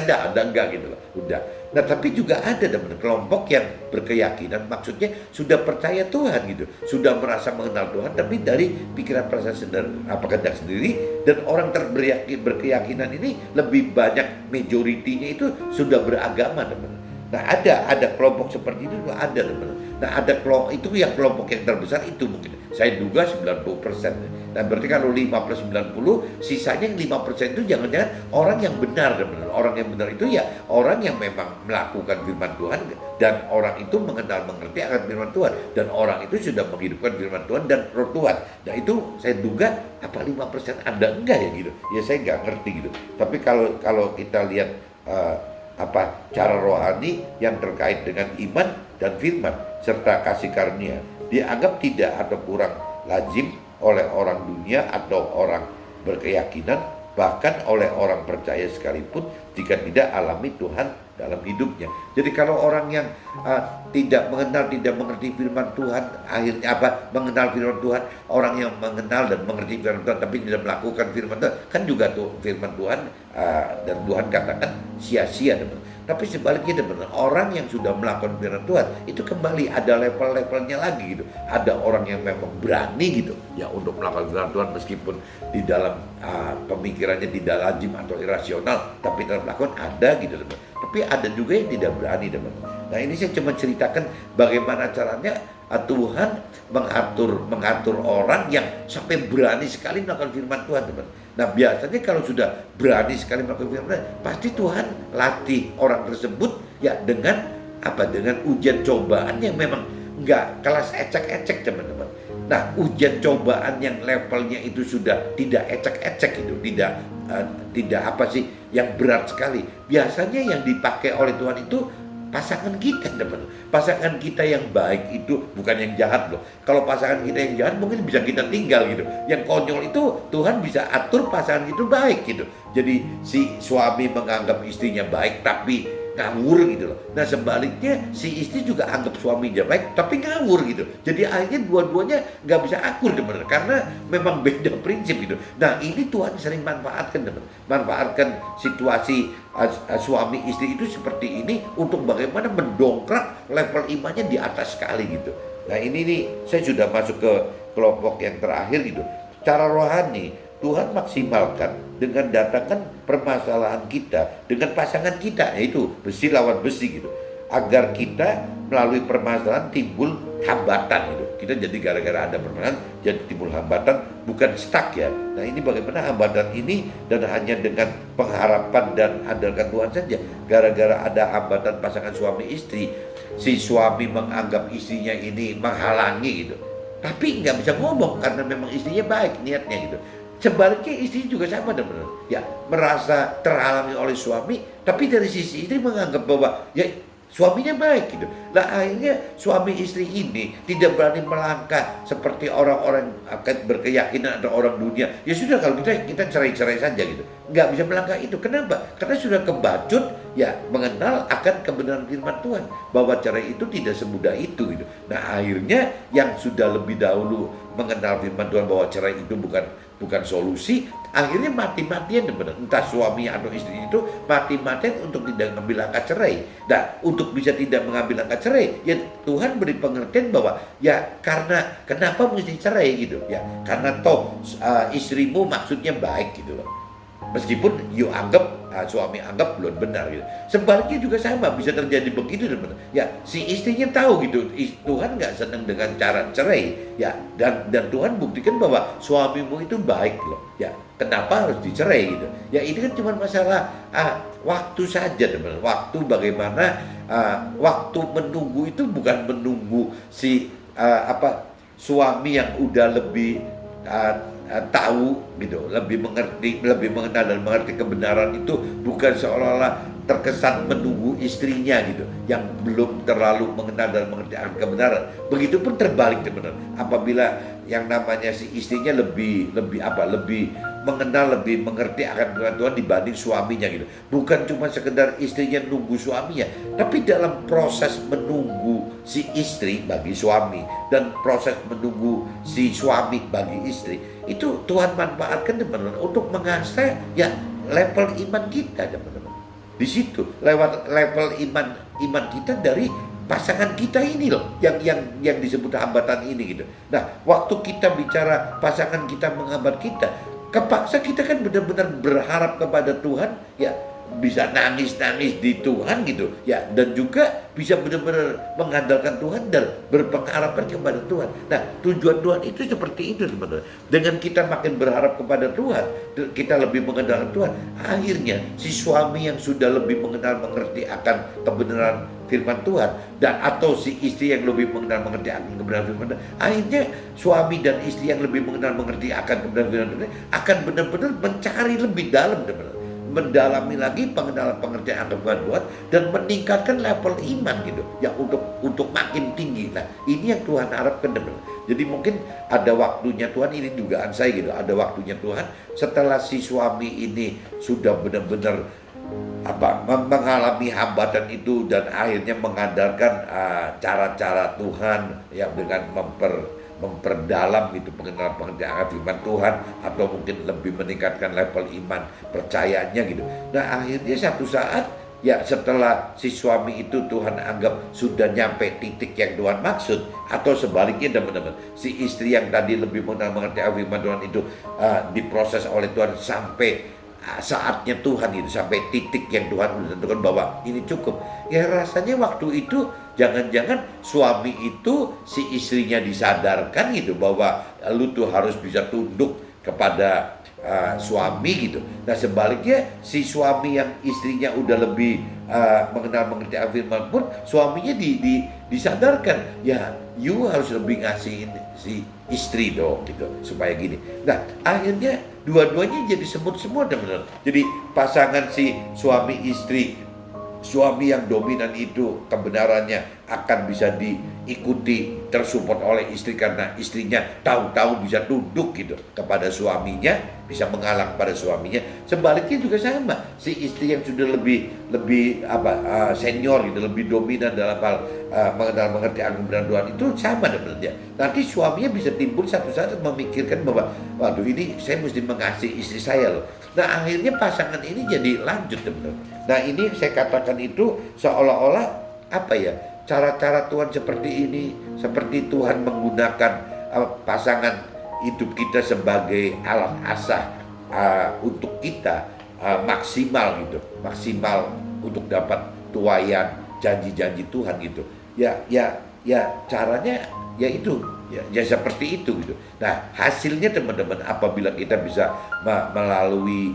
dah, ada enggak gitu loh, udah. Nah tapi juga ada teman kelompok yang berkeyakinan, maksudnya sudah percaya Tuhan gitu, sudah merasa mengenal Tuhan, tapi dari pikiran perasaan sendiri, apa kehendak sendiri, dan orang berkeyakinan ini lebih banyak majoritinya itu sudah beragama teman. Nah ada kelompok seperti itu ada teman. Nah ada kelompok itu yang kelompok yang terbesar itu mungkin saya duga 90%. Nah berarti kalau 5+90 sisanya yang 5% itu jangan-jangan orang yang benar teman. Orang yang benar itu ya orang yang memang melakukan firman Tuhan dan orang itu mengerti akan firman Tuhan dan orang itu sudah menghidupkan firman Tuhan dan roh Tuhan. Nah itu saya duga apa 5% ada enggak ya gitu. Ya saya nggak ngerti gitu. Tapi kalau kita lihat cara rohani yang terkait dengan iman dan firman serta kasih karunia dianggap tidak atau kurang lazim oleh orang dunia atau orang berkeyakinan, bahkan oleh orang percaya sekalipun jika tidak alami Tuhan dalam hidupnya. Jadi kalau orang yang tidak mengerti firman Tuhan, akhirnya mengenal firman Tuhan, orang yang mengenal dan mengerti firman Tuhan tapi tidak melakukan firman Tuhan, kan juga tuh firman Tuhan dan Tuhan katakan sia-sia teman. Tapi sebaliknya teman, orang yang sudah melakukan firman Tuhan itu kembali ada level-levelnya lagi gitu. Ada orang yang memang berani gitu ya untuk melakukan firman Tuhan meskipun di dalam pemikirannya tidak lazim atau irasional, tapi tetap melakukan, ada gitu teman. Tapi ada juga yang tidak berani teman. Nah ini saya cuma ceritakan bagaimana caranya Tuhan mengatur orang yang sampai berani sekali melakukan firman Tuhan teman. Nah biasanya kalau sudah berani sekali melakukan firman Tuhan, pasti Tuhan latih orang tersebut ya dengan ujian cobaan yang memang nggak kelas ecek-ecek teman-teman. Nah ujian cobaan yang levelnya itu sudah tidak ecek-ecek itu, tidak yang berat sekali. Biasanya yang dipakai oleh Tuhan itu pasangan kita teman. Pasangan kita yang baik itu bukan yang jahat loh. Kalau pasangan kita yang jahat mungkin bisa kita tinggal gitu. Yang konyol itu Tuhan bisa atur pasangan itu baik gitu. Jadi si suami menganggap istrinya baik tapi ngawur gitu loh. Nah sebaliknya si istri juga anggap suaminya baik tapi ngawur gitu. Jadi akhirnya dua-duanya nggak bisa akur teman, karena memang beda prinsip gitu. Nah ini Tuhan sering manfaatkan teman, manfaatkan situasi suami istri itu seperti ini untuk bagaimana mendongkrak level imannya di atas sekali gitu. Nah ini nih saya sudah masuk ke kelompok yang terakhir gitu. Cara rohani Tuhan maksimalkan dengan datangkan permasalahan kita dengan pasangan kita, yaitu besi lawan besi gitu, agar kita melalui permasalahan timbul hambatan gitu. Kita jadi gara-gara ada permasalahan jadi timbul hambatan, bukan stuck ya. Nah ini bagaimana hambatan ini, dan hanya dengan pengharapan dan andalkan Tuhan saja. Gara-gara ada hambatan pasangan suami istri, si suami menganggap istrinya ini menghalangi gitu, tapi nggak bisa ngomong karena memang istrinya baik niatnya gitu. Sebaliknya istri juga sama teman-teman, ya merasa terhalangi oleh suami, tapi dari sisi istri menganggap bahwa ya suaminya baik gitu. Nah akhirnya suami istri ini tidak berani melangkah seperti orang-orang akan berkeyakinan atau orang dunia. Ya sudah, kalau kita cerai-cerai saja gitu, nggak bisa melangkah itu. Kenapa? Karena sudah kebacut ya mengenal akan kebenaran firman Tuhan bahwa cerai itu tidak semudah itu gitu. Nah akhirnya yang sudah lebih dahulu mengenal firman Tuhan bahwa cerai itu bukan solusi, akhirnya mati-matian entah suami atau istri itu mati-matian untuk tidak mengambil langkah cerai. Nah untuk bisa tidak mengambil langkah cerai ya Tuhan beri pengertian bahwa ya karena kenapa mesti cerai gitu ya, karena toh istrimu maksudnya baik gitu loh, meskipun suami anggap belum benar gitu. Sebaliknya juga sama, bisa terjadi begitu teman. Ya si istrinya tahu gitu Tuhan nggak senang dengan cara cerai ya, dan Tuhan buktikan bahwa suamimu itu baik loh ya, kenapa harus dicerai gitu ya. Ini kan cuma masalah waktu saja teman. Waktu bagaimana waktu menunggu itu bukan menunggu si suami yang udah lebih tahu gitu, lebih mengenal dan mengerti kebenaran itu, bukan seolah-olah terkesan menunggu istrinya gitu, yang belum terlalu mengenal dan mengerti akan kebenaran. Begitupun terbalik teman-teman, apabila yang namanya si istrinya lebih mengenal, lebih mengerti akan kebenaran Tuhan dibanding suaminya gitu. Bukan cuma sekedar istrinya nunggu suaminya, tapi dalam proses menunggu si istri bagi suami dan proses menunggu si suami bagi istri, itu Tuhan manfaatkan teman-teman untuk mengasah ya level iman kita teman-teman. Di situ lewat level iman kita dari pasangan kita ini loh, yang disebut hambatan ini gitu. Nah, waktu kita bicara pasangan kita menghambat kita, kepaksa kita kan benar-benar berharap kepada Tuhan, ya bisa nangis-nangis di Tuhan gitu ya, dan juga bisa benar-benar mengandalkan Tuhan dan berpengharapan kepada Tuhan. Nah, tujuan Tuhan itu seperti itu teman-teman. Dengan kita makin berharap kepada Tuhan, kita lebih mengenal Tuhan, akhirnya si suami yang sudah lebih mengenal mengerti akan kebenaran firman Tuhan, dan atau si istri yang lebih mengenal mengerti akan kebenaran firman Tuhan, akhirnya suami dan istri yang lebih mengenal mengerti akan kebenaran firman Tuhan akan benar-benar mencari lebih dalam teman-teman, mendalami lagi pengenalan pengertian akan Tuhan dan meningkatkan level iman gitu ya, untuk makin tinggi. Nah, ini yang Tuhan harapkan teman. Jadi mungkin ada waktunya Tuhan, ini dugaan saya gitu, ada waktunya Tuhan setelah si suami ini sudah benar-benar mengalami hambatan itu dan akhirnya mengandalkan cara-cara Tuhan yang dengan memperdalam itu pengenalan pengertian firman Tuhan, atau mungkin lebih meningkatkan level iman percayanya gitu. Nah, akhirnya satu saat ya setelah si suami itu Tuhan anggap sudah nyampe titik yang Tuhan maksud, atau sebaliknya teman-teman, si istri yang tadi lebih mengenal mengerti firman Tuhan itu diproses oleh Tuhan sampai saatnya Tuhan itu, sampai titik yang Tuhan sudah tentukan bahwa ini cukup. Ya rasanya waktu itu jangan-jangan suami itu si istrinya disadarkan gitu bahwa lu tuh harus bisa tunduk kepada suami gitu. Nah, sebaliknya si suami yang istrinya udah lebih mengenal mengerti firman pun, suaminya disadarkan ya, you harus lebih ngasihin si istri dong gitu supaya gini. Nah, akhirnya dua-duanya jadi semut semua teman-teman. Jadi pasangan si suami istri, suami yang dominan itu kebenarannya akan bisa diikuti, tersupport oleh istri karena istrinya tahu-tahu bisa tunduk gitu kepada suaminya, bisa mengalah pada suaminya. Sebaliknya juga sama, si istri yang sudah lebih senior gitu, lebih dominan dalam hal mengenal mengerti akan kebenaran Tuhan itu sama sebenarnya. Nanti suaminya bisa timbul satu saat memikirkan bahwa waduh, ini saya mesti mengasihi istri saya loh. Nah, akhirnya pasangan ini jadi lanjut teman-teman. Nah, ini saya katakan itu seolah-olah cara-cara Tuhan seperti ini, seperti Tuhan menggunakan pasangan hidup kita sebagai alat asah untuk kita maksimal gitu, maksimal untuk dapat tuaian janji-janji Tuhan gitu. Ya caranya ya itu, ya seperti itu gitu. Nah, hasilnya teman-teman, apabila kita bisa melalui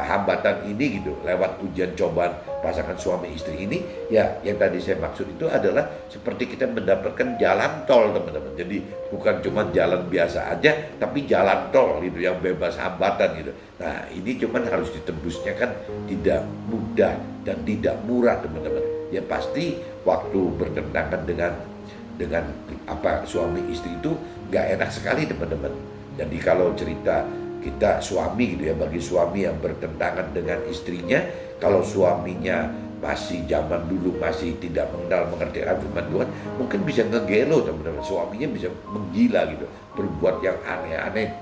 hambatan ini gitu, lewat ujian cobaan pasangan suami istri ini, ya yang tadi saya maksud itu adalah seperti kita mendapatkan jalan tol teman-teman. Jadi bukan cuma jalan biasa aja, tapi jalan tol gitu yang bebas hambatan gitu. Nah, ini cuman harus ditembusnya kan tidak mudah dan tidak murah teman-teman. Ya pasti waktu bertentangan dengan suami istri itu nggak enak sekali teman-teman. Jadi kalau cerita kita suami gitu ya, bagi suami yang bertentangan dengan istrinya, kalau suaminya masih zaman dulu masih tidak mengenal mengerti firman Tuhan, mungkin bisa ngegelo teman-teman, suaminya bisa menggila gitu, berbuat yang aneh-aneh,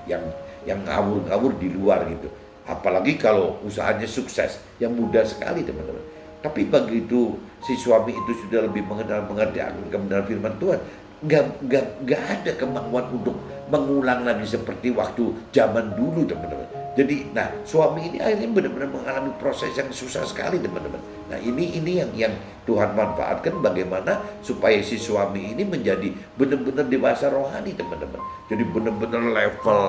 yang ngawur-ngawur di luar gitu. Apalagi kalau usahanya sukses, yang mudah sekali teman-teman. Tapi begitu si suami itu sudah lebih mengenal mengerti kebenaran firman Tuhan, nggak ada kemampuan untuk mengulang lagi seperti waktu zaman dulu teman-teman. Jadi, nah suami ini akhirnya benar-benar mengalami proses yang susah sekali teman-teman. Nah ini yang Tuhan manfaatkan bagaimana supaya si suami ini menjadi benar-benar dewasa rohani teman-teman. Jadi benar-benar level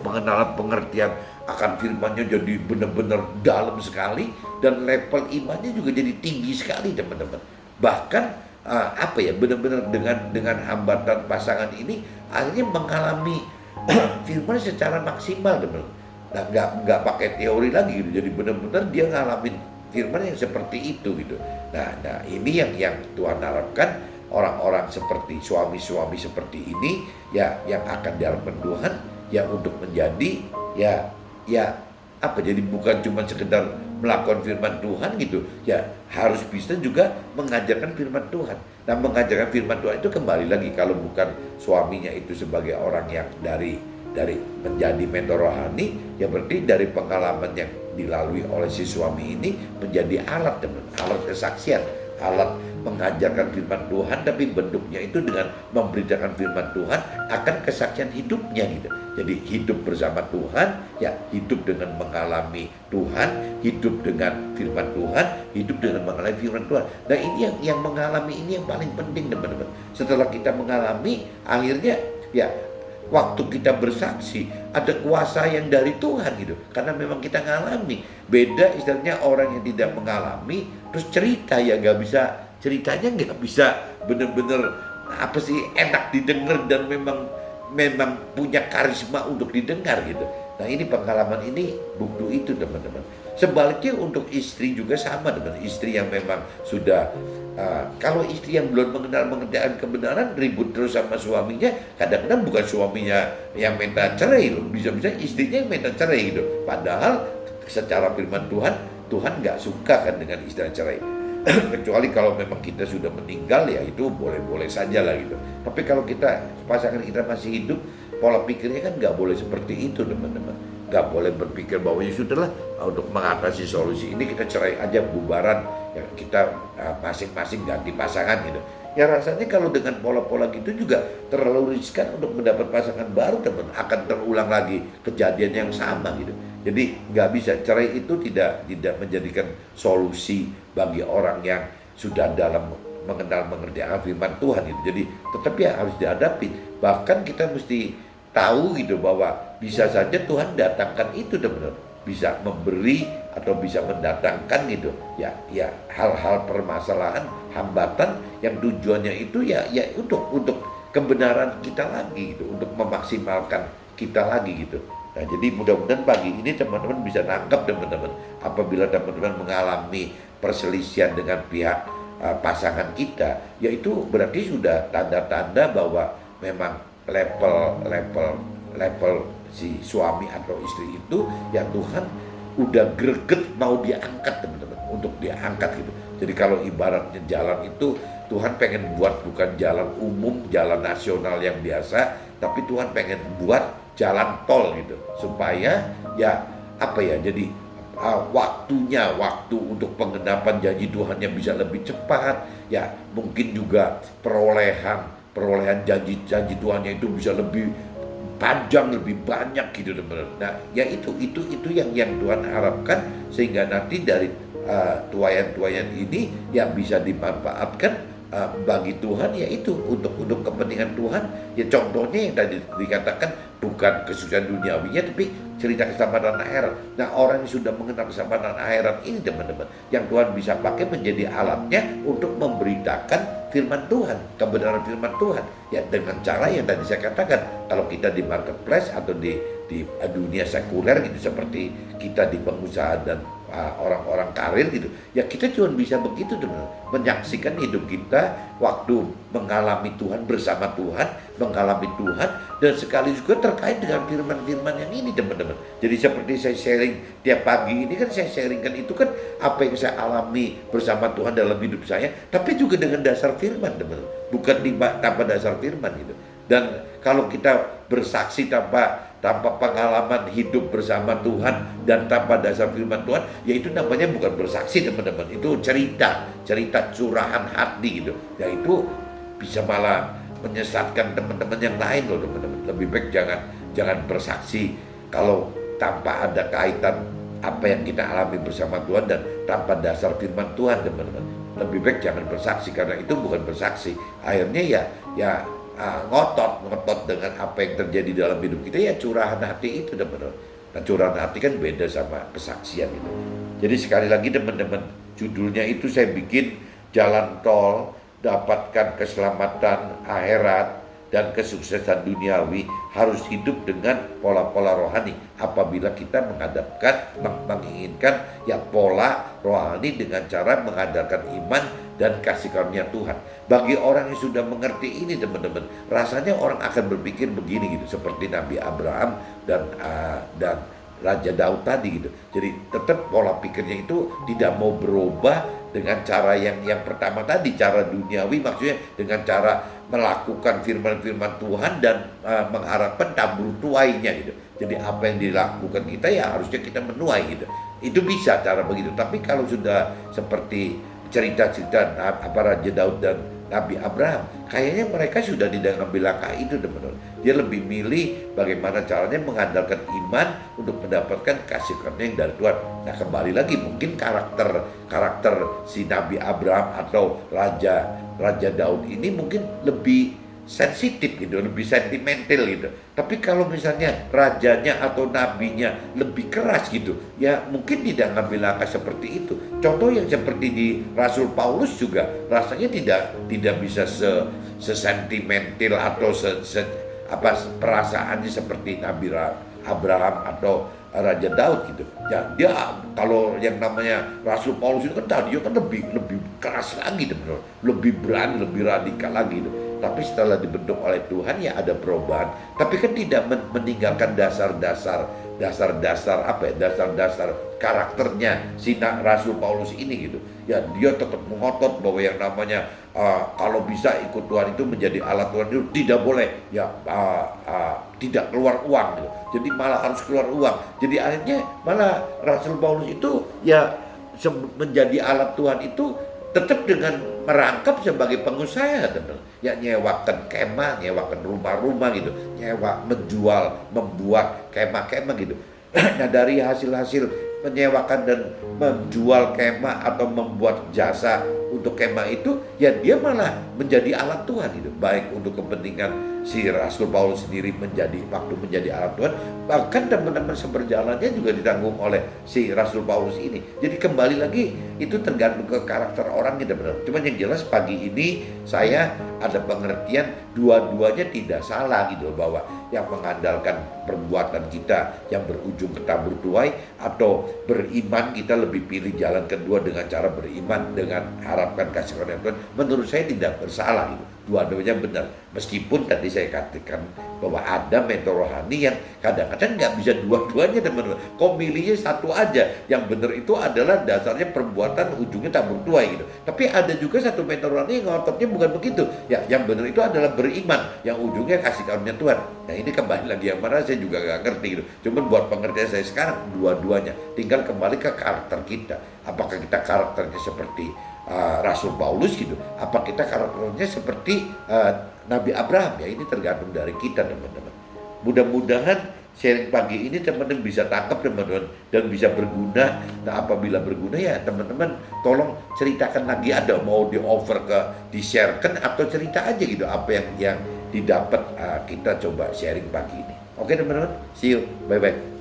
pengenalan pengertian akan firman-Nya jadi benar-benar dalam sekali, dan level imannya juga jadi tinggi sekali teman-teman. Bahkan benar-benar dengan hambatan pasangan ini akhirnya mengalami firman secara maksimal teman. Nah, nggak pakai teori lagi gitu. Jadi benar-benar dia ngalamin firman yang seperti itu gitu. Nah ini yang Tuhan harapkan orang-orang seperti suami-suami seperti ini ya yang akan diharapkan Tuhan ya untuk menjadi ya apa jadi bukan cuma sekedar melakukan firman Tuhan gitu ya harus bisa juga mengajarkan firman Tuhan. Nah mengajarkan firman Tuhan itu kembali lagi kalau bukan suaminya itu sebagai orang yang dari menjadi mentor rohani ya berarti dari pengalaman yang dilalui oleh si suami ini menjadi alat kesaksian, alat mengajarkan firman Tuhan tapi bentuknya itu dengan memberitakan firman Tuhan akan kesaksian hidupnya gitu. Jadi hidup bersama Tuhan ya hidup dengan mengalami Tuhan, hidup dengan firman Tuhan, hidup dengan mengalami firman Tuhan. Nah ini yang mengalami ini yang paling penting teman-teman. Setelah kita mengalami akhirnya ya waktu kita bersaksi ada kuasa yang dari Tuhan gitu karena memang kita ngalami. Beda istilahnya orang yang tidak mengalami terus cerita ya ceritanya nggak bisa bener-bener apa sih enak didengar dan memang punya karisma untuk didengar gitu. Nah ini pengalaman ini butuh itu teman-teman. Sebaliknya untuk istri juga sama dengan istri yang memang sudah kalau istri yang belum mengenal kebenaran ribut terus sama suaminya, kadang-kadang bukan suaminya yang minta cerai loh, bisa-bisa istrinya yang minta cerai gitu. Padahal secara firman Tuhan nggak suka kan dengan istilah cerai. Kecuali kalau memang kita sudah meninggal ya itu boleh-boleh saja lah gitu. Tapi kalau pasangan kita masih hidup, pola pikirnya kan nggak boleh seperti itu teman-teman. Nggak boleh berpikir bahwa ya sudahlah untuk mengatasi solusi ini kita cerai aja bubaran ya kita masing-masing ganti pasangan gitu. Ya rasanya kalau dengan pola-pola gitu juga terlalu riskan untuk mendapat pasangan baru teman, akan terulang lagi kejadian yang sama gitu. Jadi nggak bisa, cerai itu tidak menjadikan solusi bagi orang yang sudah dalam mengerti akan firman Tuhan gitu. Jadi tetap ya harus dihadapi. Bahkan kita mesti tahu gitu bahwa bisa saja Tuhan datangkan itu teman-teman, bisa memberi atau bisa mendatangkan gitu ya hal-hal permasalahan hambatan yang tujuannya itu ya untuk kebenaran kita lagi gitu, untuk memaksimalkan kita lagi gitu. Nah jadi mudah-mudahan pagi ini teman-teman bisa nangkap teman-teman, apabila teman-teman mengalami perselisihan dengan pihak pasangan kita, yaitu berarti sudah tanda-tanda bahwa memang level si suami atau istri itu ya Tuhan udah greget mau diangkat teman-teman, untuk diangkat gitu. Jadi kalau ibaratnya jalan itu Tuhan pengen buat bukan jalan umum, jalan nasional yang biasa, tapi Tuhan pengen buat jalan tol gitu supaya ya jadi waktu untuk pengendapan janji Tuhannya bisa lebih cepat ya, mungkin juga perolehan janji Tuhannya itu bisa lebih panjang, lebih banyak gitu teman-teman. Nah ya itu yang Tuhan harapkan sehingga nanti dari tuayan-tuayan ini yang bisa dimanfaatkan bagi Tuhan, yaitu untuk kepentingan Tuhan. Ya contohnya yang tadi dikatakan bukan kesusahan duniawinya tapi cerita keselamatan akhirat. Nah orang yang sudah mengenal keselamatan akhirat ini teman-teman, yang Tuhan bisa pakai menjadi alatnya untuk memberitakan firman Tuhan, kebenaran firman Tuhan ya dengan cara yang tadi saya katakan. Kalau kita di marketplace atau di dunia sekuler gitu, seperti kita di pengusaha dan orang-orang karir gitu ya, kita cuma bisa begitu teman-teman, menyaksikan hidup kita waktu mengalami Tuhan, bersama Tuhan, mengalami Tuhan, dan sekali juga terkait dengan firman-firman yang ini teman-teman. Jadi seperti saya sharing tiap pagi ini kan, saya sharingkan itu kan apa yang saya alami bersama Tuhan dalam hidup saya, tapi juga dengan dasar firman teman-teman, bukan tanpa dasar firman gitu. Dan kalau kita bersaksi tanpa pengalaman hidup bersama Tuhan dan tanpa dasar firman Tuhan, yaitu namanya bukan bersaksi teman-teman, itu cerita curahan hati gitu. Ya itu bisa malah menyesatkan teman-teman yang lain loh teman-teman. Lebih baik jangan bersaksi kalau tanpa ada kaitan apa yang kita alami bersama Tuhan dan tanpa dasar firman Tuhan teman-teman. Lebih baik jangan bersaksi, karena itu bukan bersaksi. Akhirnya ya ngotot dengan apa yang terjadi dalam hidup kita, ya curahan hati itu teman-teman. Nah curahan hati kan beda sama kesaksian itu. Jadi sekali lagi teman-teman, judulnya itu saya bikin jalan tol dapatkan keselamatan akhirat dan kesuksesan duniawi harus hidup dengan pola-pola rohani. Apabila kita menginginkan ya pola rohani dengan cara mengandalkan iman dan kasih karunia Tuhan. Bagi orang yang sudah mengerti ini teman-teman, rasanya orang akan berpikir begini gitu, seperti Nabi Abraham dan Raja Daud tadi gitu. Jadi tetap pola pikirnya itu tidak mau berubah dengan cara yang pertama tadi, cara duniawi, maksudnya dengan cara melakukan firman-firman Tuhan dan mengharapkan tabur tuainya gitu. Jadi apa yang dilakukan kita ya harusnya kita menuai gitu. Itu bisa cara begitu. Tapi kalau sudah seperti cerita-cerita Raja Daud dan Nabi Abraham, kayaknya mereka sudah tidak ngambil langkah itu teman-teman. Dia lebih milih bagaimana caranya mengandalkan iman untuk mendapatkan kasih karunia yang dari Tuhan. Nah kembali lagi mungkin karakter si Nabi Abraham atau Raja Daud ini mungkin lebih sensitif gitu, lebih sentimental gitu. Tapi kalau misalnya rajanya atau nabinya lebih keras gitu, ya mungkin tidak ngambil langkah seperti itu. Contoh yang seperti di Rasul Paulus juga rasanya tidak bisa sesentimental atau perasaannya seperti Nabi Abraham atau Raja Daud gitu. Ya dia kalau yang namanya Rasul Paulus itu kan dia kan lebih keras lagi teman-teman, lebih berani, lebih radikal lagi gitu. Tapi setelah dibentuk oleh Tuhan ya ada perubahan. Tapi kan tidak meninggalkan dasar-dasar karakternya si Rasul Paulus ini gitu. Ya dia tetap mengotot bahwa yang namanya kalau bisa ikut Tuhan itu menjadi alat Tuhan itu tidak boleh ya tidak keluar uang gitu. Jadi malah harus keluar uang. Jadi akhirnya malah Rasul Paulus itu ya menjadi alat Tuhan itu tetap dengan merangkap sebagai pengusaha teman, ya nyewakan kemah, nyewakan rumah-rumah gitu, membuat kemah-kemah gitu. Nah dari hasil-hasil menyewakan dan menjual kemah atau membuat jasa untuk kemah itu, ya dia malah menjadi alat Tuhan gitu, baik untuk kepentingan si Rasul Paulus sendiri menjadi alat Tuhan, bahkan teman-teman seberjalannya juga ditanggung oleh si Rasul Paulus ini. Jadi kembali lagi itu tergantung ke karakter orangnya teman-teman. Cuman yang jelas pagi ini saya ada pengertian dua-duanya tidak salah gitu, bahwa yang mengandalkan perbuatan kita yang berujung ke tabur tuai atau beriman, kita lebih pilih jalan kedua dengan cara beriman dengan harapkan kasih karunia Tuhan. Menurut saya tidak bersalah gitu. Dua-duanya benar. Meskipun tadi saya katakan bahwa ada mentor rohani yang kadang-kadang nggak bisa dua-duanya teman-teman. Kok milihnya satu aja? Yang benar itu adalah dasarnya perbuatan ujungnya tabur tuai gitu. Tapi ada juga satu mentor rohani yang ngototnya bukan begitu. Ya, yang benar itu adalah beriman, yang ujungnya kasih karunia Tuhan. Nah ini kembali lagi yang mana saya juga nggak ngerti gitu. Cuman buat pengertian saya sekarang dua-duanya. Tinggal kembali ke karakter kita. Apakah kita karakternya seperti Rasul Paulus gitu, apa kita karakternya seperti Nabi Abraham? Ya ini tergantung dari kita teman-teman. Mudah-mudahan sharing pagi ini teman-teman bisa tangkap teman-teman dan bisa berguna. Nah apabila berguna ya teman-teman tolong ceritakan lagi, ada mau di-sharekan atau cerita aja gitu apa yang didapat kita coba sharing pagi ini. Oke teman-teman, see you, bye-bye.